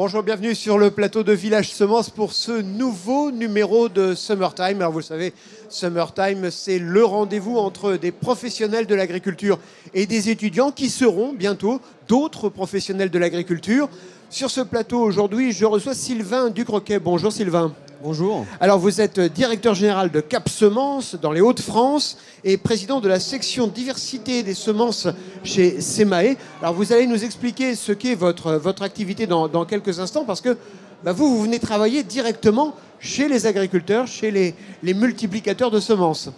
Bonjour, bienvenue sur le plateau de Village Semences pour ce nouveau numéro de Summertime. Alors vous le savez, Summertime, c'est le rendez-vous entre des professionnels de l'agriculture et des étudiants qui seront bientôt d'autres professionnels de l'agriculture. Sur ce plateau aujourd'hui, je reçois Sylvain Ducroquet. Bonjour Sylvain. Bonjour. Alors vous êtes directeur général de Cap Semences dans les Hauts-de-France et président de la section diversité des semences chez SEMAE. Alors vous allez nous expliquer ce qu'est votre activité dans quelques instants parce que vous venez travailler directement chez les agriculteurs, chez les multiplicateurs de semences.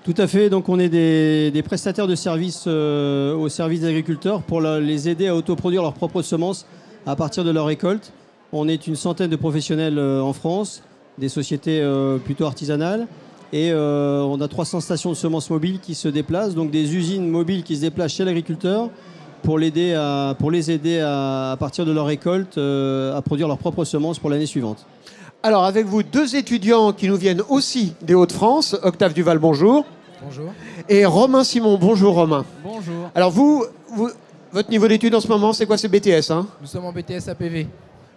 Tout à fait, donc on est des prestataires de services au service des agriculteurs pour les aider à autoproduire leurs propres semences à partir de leur récolte. On est une centaine de professionnels en France, des sociétés plutôt artisanales, et on a 300 stations de semences mobiles qui se déplacent, donc des usines mobiles qui se déplacent chez l'agriculteur pour les aider à partir de leur récolte à produire leurs propres semences pour l'année suivante. Alors avec vous, deux étudiants qui nous viennent aussi des Hauts-de-France, Octave Duval, bonjour. Bonjour. Et Romain Simon, bonjour Romain. Bonjour. Alors votre niveau d'études en ce moment, c'est quoi? C'est BTS, hein? Nous sommes en BTS APV.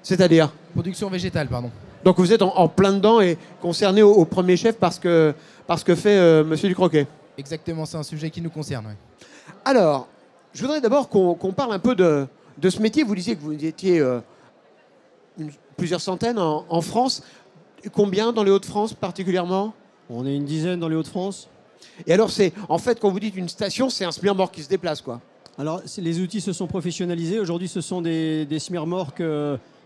C'est-à-dire? Production végétale, pardon. Donc vous êtes en plein dedans et concerné au premier chef parce que fait Monsieur Ducroquet. Exactement, c'est un sujet qui nous concerne. Oui. Alors, je voudrais d'abord qu'on parle un peu de ce métier. Vous disiez que vous étiez plusieurs centaines en France. Combien dans les Hauts-de-France particulièrement? On est une dizaine dans les Hauts-de-France. Et alors, en fait, quand vous dites une station, c'est un semi-remorque qui se déplace, quoi. Alors, les outils se sont professionnalisés. Aujourd'hui, ce sont des semi-remorques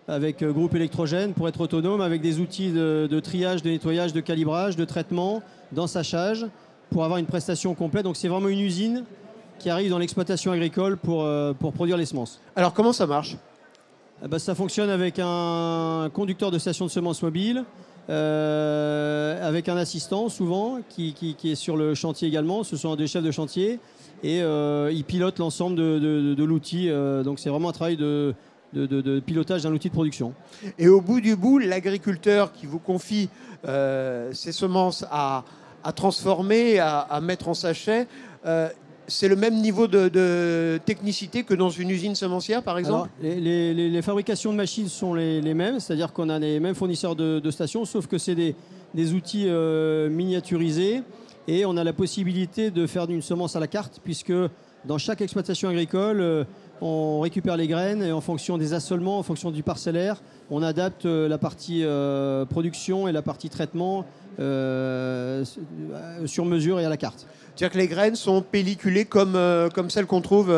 avec groupe électrogène pour être autonome, avec des outils de triage, de nettoyage, de calibrage, de traitement, d'ensachage, pour avoir une prestation complète. Donc, c'est vraiment une usine qui arrive dans l'exploitation agricole pour produire les semences. Alors, comment ça marche? Ça fonctionne avec un conducteur de station de semences mobile, avec un assistant souvent qui est sur le chantier également. Ce sont des chefs de chantier et ils pilotent l'ensemble de l'outil. Donc c'est vraiment un travail de pilotage d'un outil de production. Et au bout du bout, l'agriculteur qui vous confie ses semences à transformer, à mettre en sachet, c'est le même niveau de technicité que dans une usine semencière, par exemple? Alors, les fabrications de machines sont les mêmes, c'est-à-dire qu'on a les mêmes fournisseurs de stations, sauf que c'est des outils miniaturisés et on a la possibilité de faire une semence à la carte, puisque dans chaque exploitation agricole, on récupère les graines et en fonction des assolements, en fonction du parcellaire, on adapte la partie production et la partie traitement sur mesure et à la carte. C'est-à-dire que les graines sont pelliculées comme celles qu'on trouve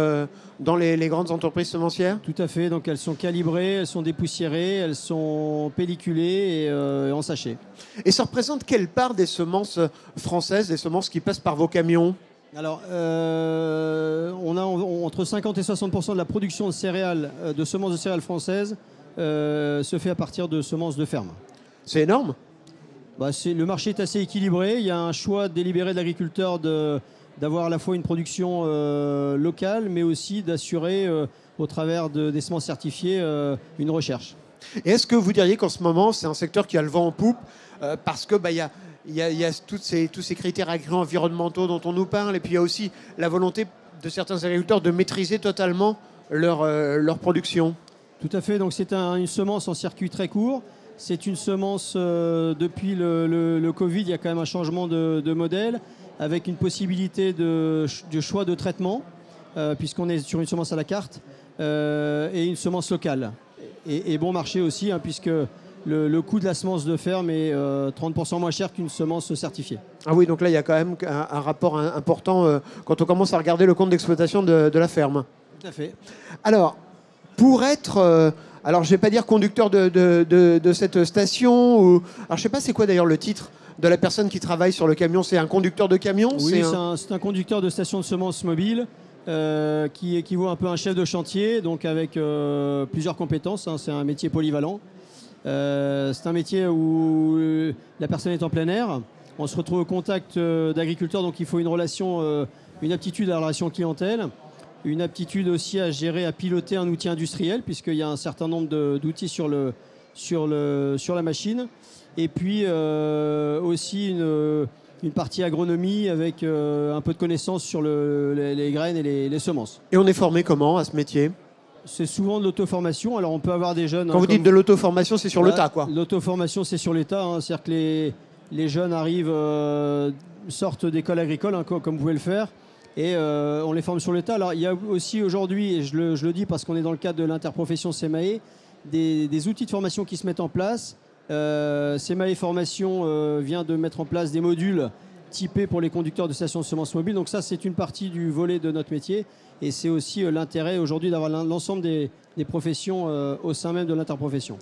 dans les grandes entreprises semencières? Tout à fait, donc elles sont calibrées, elles sont dépoussiérées, elles sont pelliculées et en sachet. Et ça représente quelle part des semences françaises, des semences qui passent par vos camions? Alors, on a entre 50 et 60% de la production de céréales, de semences de céréales françaises se fait à partir de semences de ferme. C'est énorme. Le marché est assez équilibré. Il y a un choix délibéré de l'agriculteur d'avoir à la fois une production locale, mais aussi d'assurer, au travers des semences certifiées, une recherche. Et est-ce que vous diriez qu'en ce moment, c'est un secteur qui a le vent en poupe parce que il y a tous ces critères agri-environnementaux dont on nous parle, et puis il y a aussi la volonté de certains agriculteurs de maîtriser totalement leur production? Tout à fait. Donc c'est une semence en circuit très court. C'est une semence, depuis le Covid, il y a quand même un changement de modèle, avec une possibilité de choix de traitement, puisqu'on est sur une semence à la carte, et une semence locale. Et bon marché aussi, puisque le coût de la semence de ferme est 30% moins cher qu'une semence certifiée. Ah oui, donc là, il y a quand même un rapport important quand on commence à regarder le compte d'exploitation de la ferme. Tout à fait. Alors, pour être... alors, je ne vais pas dire conducteur de cette station. Alors, je ne sais pas c'est quoi d'ailleurs le titre de la personne qui travaille sur le camion. C'est un conducteur de camion? Oui, c'est un conducteur de station de semences mobile qui équivaut un peu à un chef de chantier, donc avec plusieurs compétences. C'est un métier polyvalent. C'est un métier où la personne est en plein air. On se retrouve au contact d'agriculteurs, donc il faut une relation, une aptitude à la relation clientèle. Une aptitude aussi à gérer, à piloter un outil industriel, puisqu'il y a un certain nombre d'outils sur la machine. Et puis aussi une partie agronomie avec un peu de connaissances sur les graines et les semences. Et on est formé comment à ce métier? C'est souvent de l'auto-formation. Alors on peut avoir des jeunes... Quand vous dites de l'auto-formation, c'est sur le tas, quoi. L'auto-formation, c'est sur le tas. C'est-à-dire que les jeunes arrivent, sortent d'école agricole, comme vous pouvez le faire, et on les forme sur le tas. Alors il y a aussi aujourd'hui, et je le dis parce qu'on est dans le cadre de l'interprofession CMAE, des outils de formation qui se mettent en place. CMAE Formation vient de mettre en place des modules typés pour les conducteurs de stations de semences mobiles. Donc ça, c'est une partie du volet de notre métier. Et c'est aussi l'intérêt aujourd'hui d'avoir l'ensemble des professions au sein même de l'interprofession.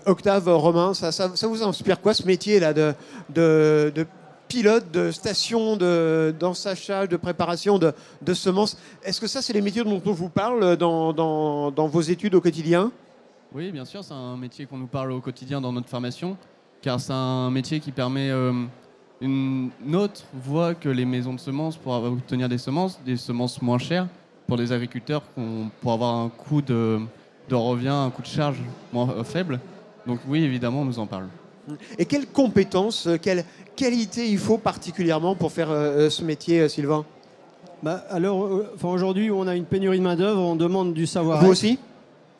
Octave, Romain, ça vous inspire quoi ce métier-là de pilote de station, d'ensachage, de préparation de semences? Est-ce que ça, c'est les métiers dont on vous parle dans vos études au quotidien? Oui, bien sûr, c'est un métier qu'on nous parle au quotidien dans notre formation, car c'est un métier qui permet une autre voie que les maisons de semences pour obtenir des semences moins chères pour des agriculteurs pour avoir un coût de revient, un coût de charge moins faible. Donc oui, évidemment, on nous en parle. Et quelles compétences, quelles qualités il faut particulièrement pour faire ce métier, Sylvain? Aujourd'hui, on a une pénurie de main-d'œuvre, on demande du savoir-être. Vous aussi?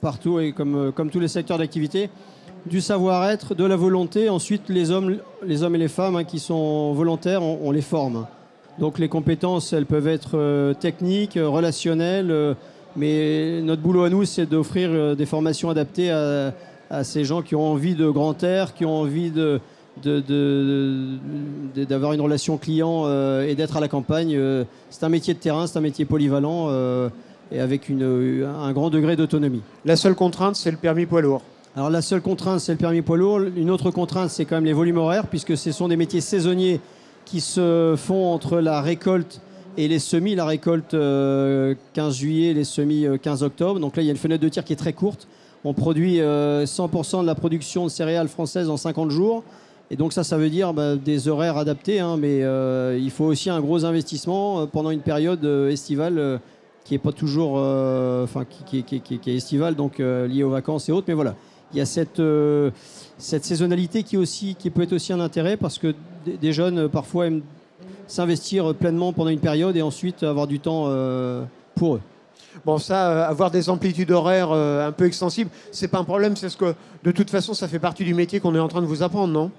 Partout, et comme tous les secteurs d'activité, du savoir-être, de la volonté. Ensuite, les hommes et les femmes qui sont volontaires, on les forme. Donc les compétences, elles peuvent être techniques, relationnelles, mais notre boulot à nous, c'est d'offrir des formations adaptées à ces gens qui ont envie de grand air, qui ont envie d'avoir une relation client et d'être à la campagne. C'est un métier de terrain, c'est un métier polyvalent et avec un grand degré d'autonomie. La seule contrainte, c'est le permis poids lourd. Alors la seule contrainte, c'est le permis poids lourd. Une autre contrainte, c'est quand même les volumes horaires, puisque ce sont des métiers saisonniers qui se font entre la récolte et les semis. La récolte 15 juillet, les semis 15 octobre. Donc là, il y a une fenêtre de tir qui est très courte. On produit 100% de la production de céréales françaises en 50 jours. Et donc ça veut dire des horaires adaptés, mais il faut aussi un gros investissement pendant une période estivale qui n'est pas toujours... qui est estivale, donc liée aux vacances et autres. Mais voilà, il y a cette saisonnalité qui peut être aussi un intérêt parce que des jeunes, parfois, aiment s'investir pleinement pendant une période et ensuite avoir du temps pour eux. Bon, ça, avoir des amplitudes horaires un peu extensibles, c'est pas un problème. C'est ce que, de toute façon, ça fait partie du métier qu'on est en train de vous apprendre, non?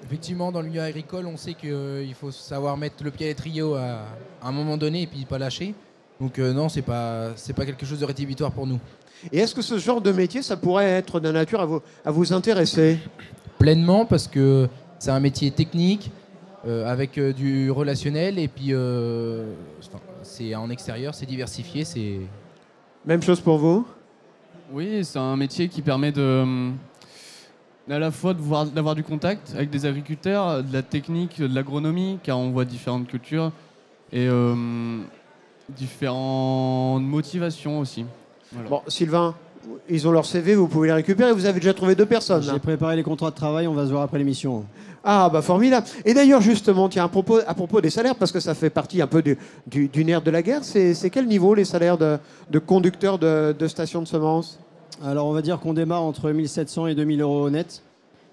Effectivement, dans le milieu agricole, on sait qu'il faut savoir mettre le pied à l'étrier à un moment donné et puis pas lâcher. Donc non, c'est pas quelque chose de rédhibitoire pour nous. Et est-ce que ce genre de métier, ça pourrait être de nature à vous intéresser? Pleinement, parce que c'est un métier technique, avec du relationnel, et puis c'est en extérieur, c'est diversifié. Même chose pour vous? Oui, c'est un métier qui permet à la fois d'avoir du contact avec des agriculteurs, de la technique, de l'agronomie, car on voit différentes cultures et différentes motivations aussi. Voilà. Bon, Sylvain, ils ont leur CV, vous pouvez les récupérer. Vous avez déjà trouvé 2 personnes. J'ai préparé les contrats de travail, on va se voir après l'émission. Ah, formidable. Et d'ailleurs, justement, tiens, à propos des salaires, parce que ça fait partie un peu du nerf de la guerre, c'est quel niveau les salaires de conducteurs de stations de semences? Alors, on va dire qu'on démarre entre 1 700 et 2 000 euros net.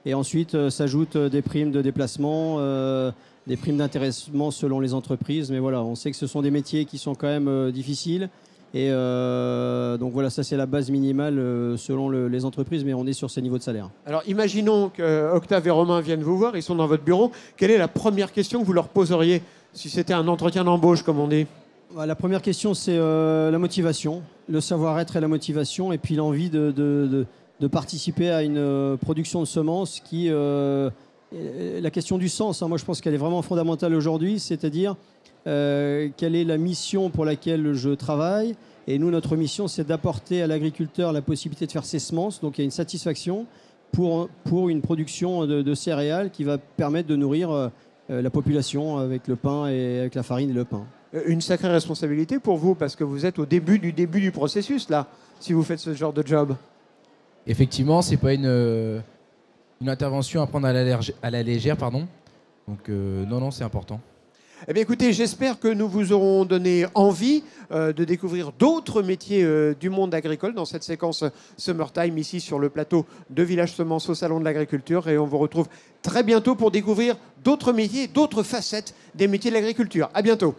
Et ensuite, s'ajoutent des primes de déplacement, des primes d'intéressement selon les entreprises. Mais voilà, on sait que ce sont des métiers qui sont quand même difficiles. Et donc voilà, ça c'est la base minimale selon les entreprises, mais on est sur ces niveaux de salaire. Alors imaginons que Octave et Romain viennent vous voir, ils sont dans votre bureau. Quelle est la première question que vous leur poseriez si c'était un entretien d'embauche, comme on dit? La première question, c'est la motivation, le savoir-être et la motivation, et puis l'envie de participer à une production de semences qui... la question du sens, moi je pense qu'elle est vraiment fondamentale aujourd'hui, c'est-à-dire... quelle est la mission pour laquelle je travaille. Et nous, notre mission, c'est d'apporter à l'agriculteur la possibilité de faire ses semences. Donc il y a une satisfaction pour une production de céréales qui va permettre de nourrir la population avec le pain et avec la farine et le pain. Une sacrée responsabilité pour vous, parce que vous êtes au début du processus, là, si vous faites ce genre de job. Effectivement, c'est pas une intervention à prendre à la légère, pardon. Donc non, c'est important. Eh bien, écoutez, j'espère que nous vous aurons donné envie de découvrir d'autres métiers du monde agricole dans cette séquence Summertime ici sur le plateau de Village Semences au Salon de l'Agriculture. Et on vous retrouve très bientôt pour découvrir d'autres métiers, d'autres facettes des métiers de l'agriculture. À bientôt.